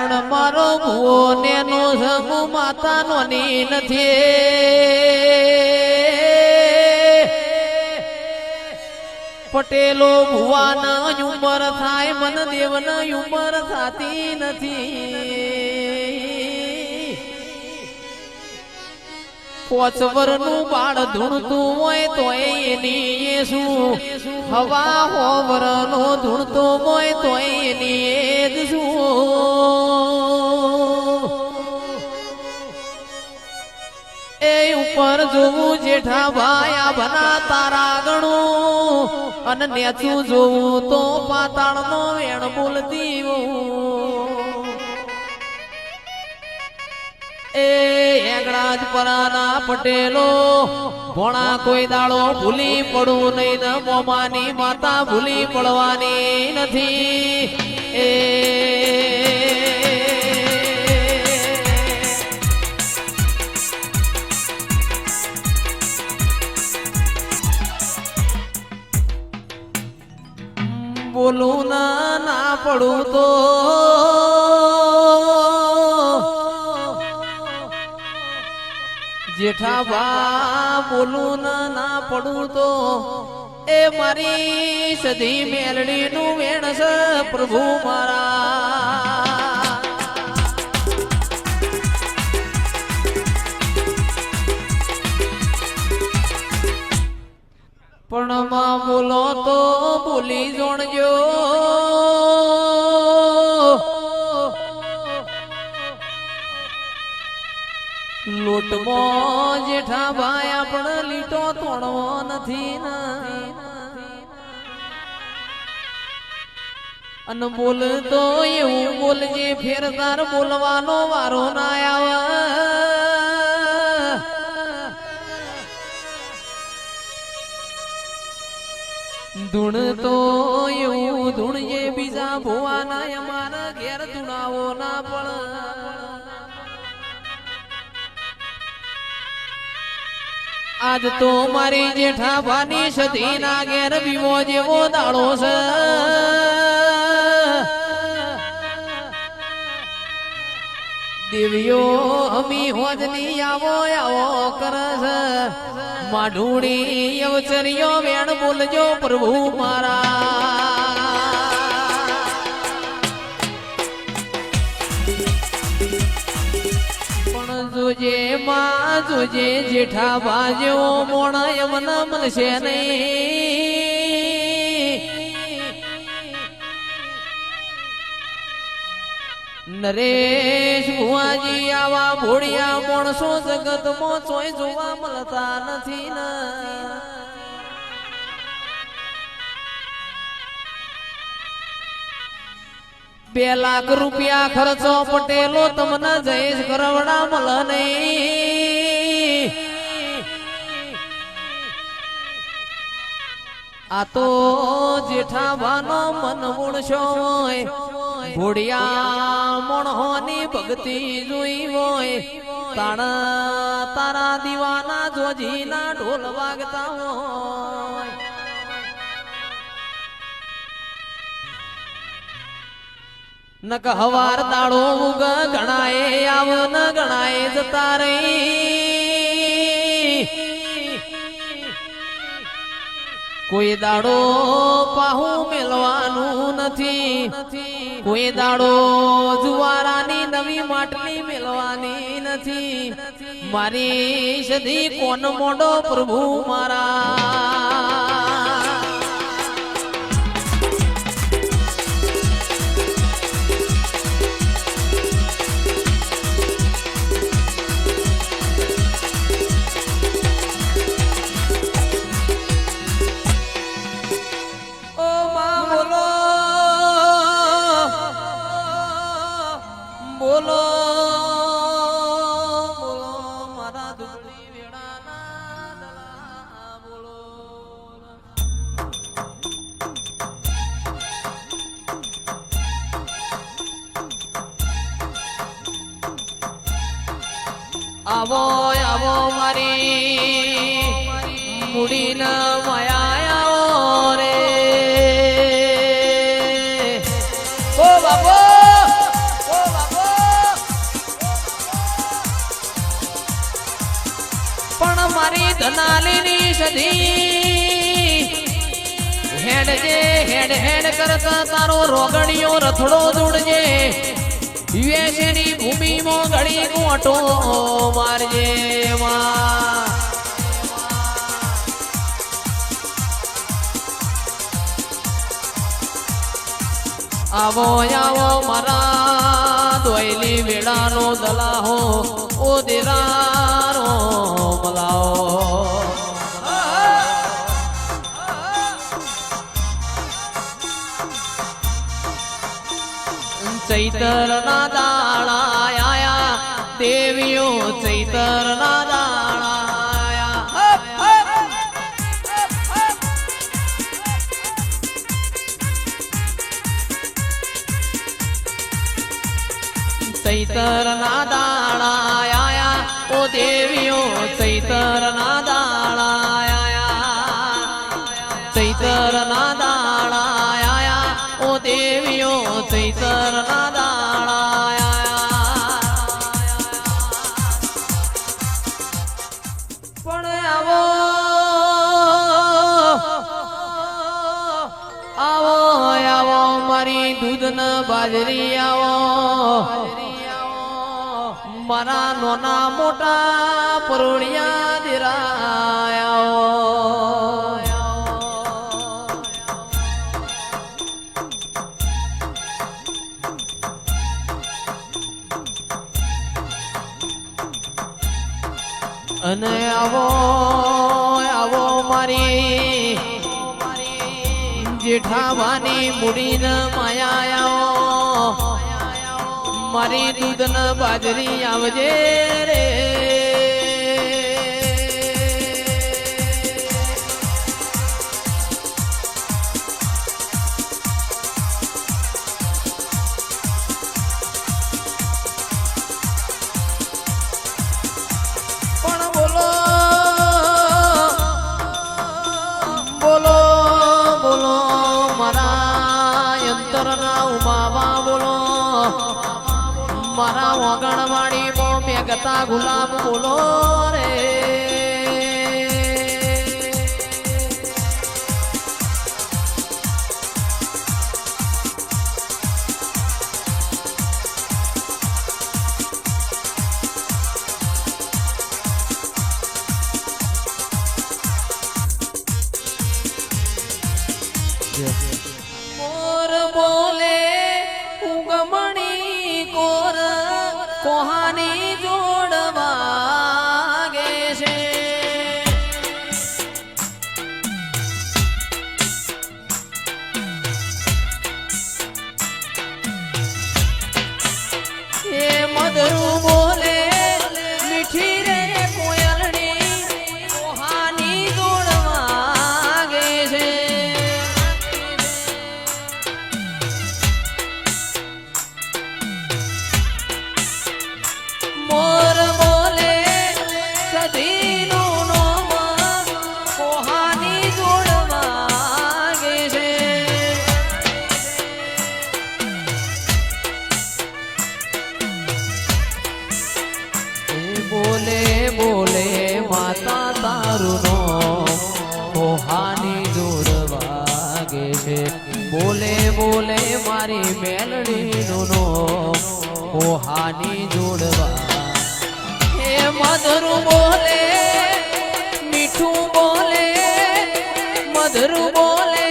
પણ મારો ભૂવો નેનો સગુ માતા નોની નથી પટેલો ભુવાના ઉંમર થાય મન દેવના ઉંમર થાતી નથી 5 વર્ષનું બાળ ધૂણતું હોય તો એની શું હવા 100 વર્ષનો ધૂણતો હોય તો એની જ શું એ ઉપર જોવું જેઠા ભાઈ આ બના તારા ગણું અને નેચું જોવું તો પાતાળનો વેણ બોલતી એ એગડા જ પરાના પટેલો ભોણા કોઈ દાડો ભૂલી પડું નહીં ને મોમાની માતા ભૂલી પડવાની નથી એ બોલું ના પડું તો જેઠા બા બોલું ના પડું તો એ મારી સધી મેલડી નું વેણ છે પ્રભુ મારા પણ માં બોલો તો બોલી જોણજો લોટમાં જેઠા ભાઈ આપણે લીટો તોડવો નથી અને બોલ તો એવું બોલજે ફેરદાર બોલવાનો વારો ના આવે ધૂણ તો એવું ધૂણજે બીજા ભુવાના અમારા ઘેર ધૂણાવો ના પણ આજ તો મારી જેઠા ભાની સધી ના ઘેર વિવો જેવો દાડો છે દેવીઓ અમી હોજની આવો આવો કરે છે માઢુડી અવચરીઓ વેણ બોલજો પ્રભુ મારા પણ જોજે માં જોજે જેઠા બાજો મોણા એમન મળશે નહીં નરેશ ભુવાજી આવા ભોળિયા માણસો જગતમાં ચોય જોવા મળતા નથી ને 2 લાખ રૂપિયા ખર્ચો પટેલો તમને જયેશ કરવડા મળ નહીં આ તો જેઠા ભાનો મન મૂળશો હોય ભોળિયા મોણહોની ભક્તિ જોઈ હોય તારા દીવાના જોજીના ઢોલ વાગતા હોય નક હવાર દાડો ઉગ ગણાએ આવ ન ગણાએ જતા રહી કોઈ દાડો પાહુ મેલવાનું નથી કોઈ દાડો જુવારાની નવી માટલી મેલવાની નથી મારી સધી કોણ મોડો પ્રભુ મારા બોલો બોલો મારા દુબળી વેડાના દલા બોલો આવો આવો મારી મુડીના માયા આવો રે ઓ બાપો ધનાલીની સધી હેડ હેડ હેડ કરતા તારો રોગણીયો રથડો જોડજે યુએસએની ભૂમિમાં ઘડી મોટો મારજે આવો આવો મારા દોયલી વેળાનો દલાહો ઓ દેરારો મલાઓ ચૈતર ના દાણા આયા દેવીઓ ચૈતર ના દાણા ચૈતર ના દાણા આયા ઓ દેવીઓ ચૈતર ના દાણા આયા ચૈતર ના દાણા આયા ઓ દેવીઓ ચૈતર ના દાણા આયા પણ આવો આવો આવો મારી દૂધ ન બાજરી આવો મારા નોના મોટા પરોળિયા દેરાયા અને આવો આવો મારી જેઠાવાની મુડીન માયા મારી દૂધ ન બાજરી આવજે રે પણ બોલો બોલો બોલો મારા યંત્રના ઉમાવા બોલો મારા વગણવાડી મો મેઘતા ગુલાબ બોલો રે મોર બોલે ઉગમણી કોર કોહાની જોડવાગે છે એ મધરું બોલે મીઠી રે કોયલની કોહાની જોડવાગે છે મોર બોલે સધીનું નોમ કોહાની જોડવાગે છે એ બોલે બોલે માતા તારું નોમ કોહાની જોડવાગે છે બોલે બોલે મારી મેલડીનું નોમ કોહાની જોડવા હે મધુરું બોલે મીઠું બોલે મધુરું બોલે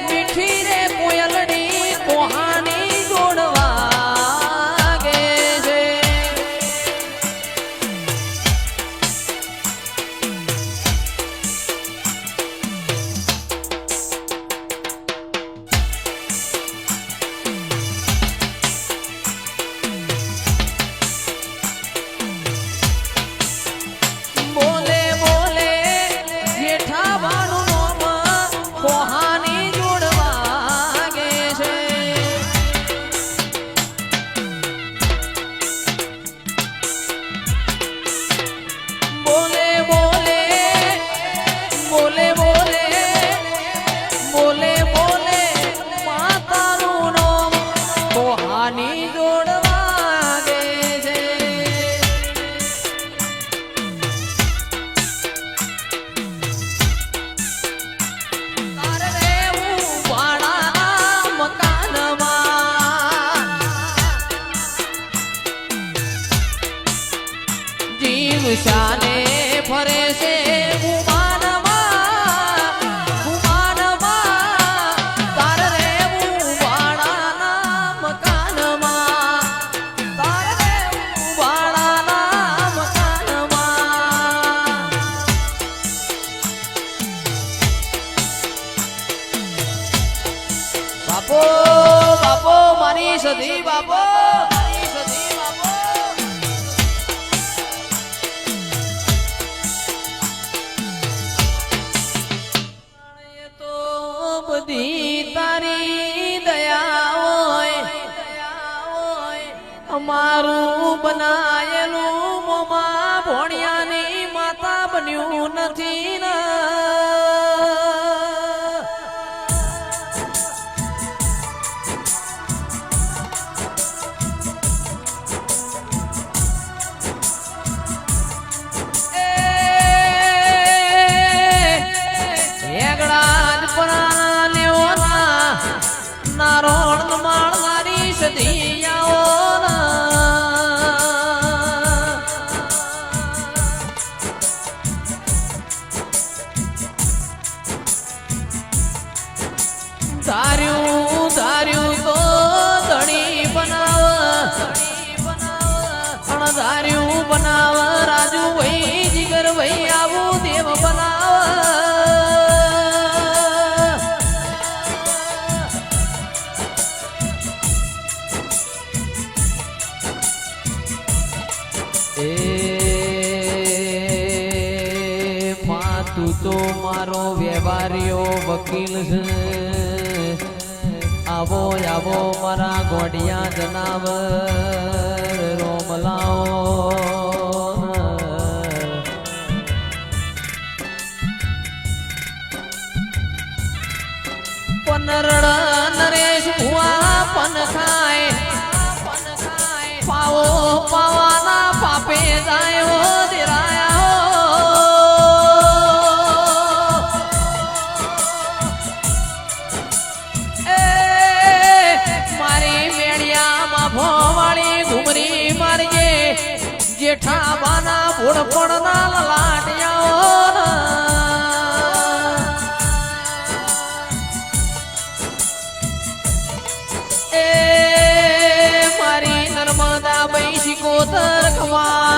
મીઠી રે કોયલની કોહાની જોડવાગે છે શાને ફરે છે ગુમાનમાં તાર રેવું વાળાના મકાનમાં તાર રેવું વાળાના મકાનમાં બાપો બાપો મારી સધી બાપો મારી સધી બાપો એ તો બધી તારી દયા હોય અમારું બનાયેલું મોમાં ભોણિયાની માતા બન્યું નથી ને નારોણ માળનારી સધિયાઓ ધાર્યું ધાર્યું તો ધણી બનાવ ધાર્યું બનાવ રાજુ ભાઈ જીગર ભાઈ આવું દેવ બનાવ તું તો મારો વ્યવહારીઓ વકીલ છે આવો આવો મારા ગોડિયા જનાવર રોમલાઓ પનરડા નરેશ ભુવા પન ખાય પાવો પાવાના પાપે જાય હો દેરાયા ભોવાળી ઘુમરી મારજે જેઠા બાના ભોળપણના લાટિયાઓ એ મારી નર્મદા બૈસી કોતર ખવા